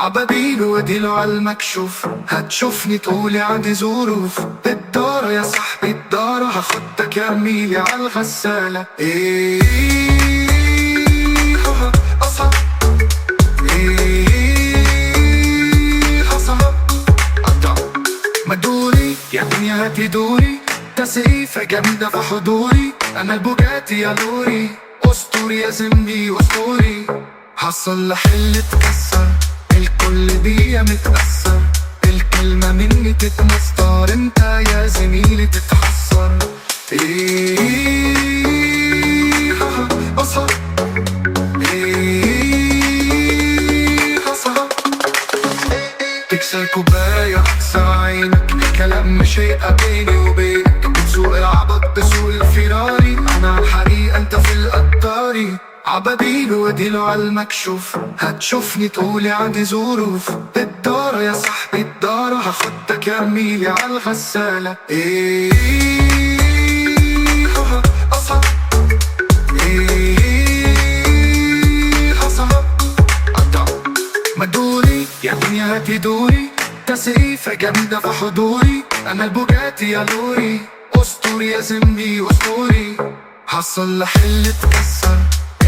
عبابيل وديله عالمكشوف، هتشوفني تقولي عندي ظروف. بالدارة يا صاحبي الدارة، هاخدك يا ميلي عالغسالة. أصعب أصعب قطع مدوري يا دنيا هاتي دوري، تسقيفة جامدة في حضوري. أنا البوجاتي يا لوري، أسطوري يا زمبي أسطوري. هصلح اللي اتكسر، الكل بيا متأثر. الكلمة مني تتمسطر، انت يا زميلي تتحسر. أصعب أصعب تكسر كوباية اكسر عينك، الكلام مش هيبقى بيني وبينك. بتسوق العبط بسوق الفيراري، انا الحريقة انت في القطاري. عبابيل وديله عالمكشوف، هتشوفني تقولي عندي ظروف. بالدارة يا صاحبي الدارة، هاخدك يا ميلي عالغسالة. أصعب أصعب قطع مدوري يا دنيا هاتي دوري، تسقيفة جامدة في حضوري. أنا البوجاتي يا لوري، أسطوري يا زمبي أسطوري. هصلح اللي اتكسر،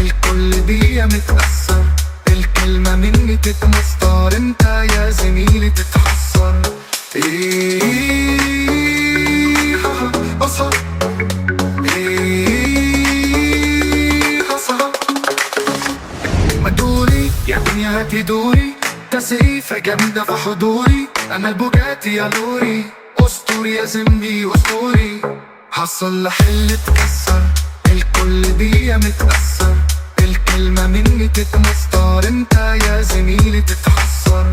الكل بيا متأثر. الكلمة مني تتمسطر، انت يا زميلي تتحسر. أصعب أصعب مدوري يا دنيا هاتي دوري، تسقيفة جامدة في حضوري. أنا البوجاتي يا لوري، أسطوري يا زمبي أسطوري. هصلح اللي اتكسر، الكل بيا متأثر. الكلمة مني تتمسطر، انت يا زميلي تتحسر.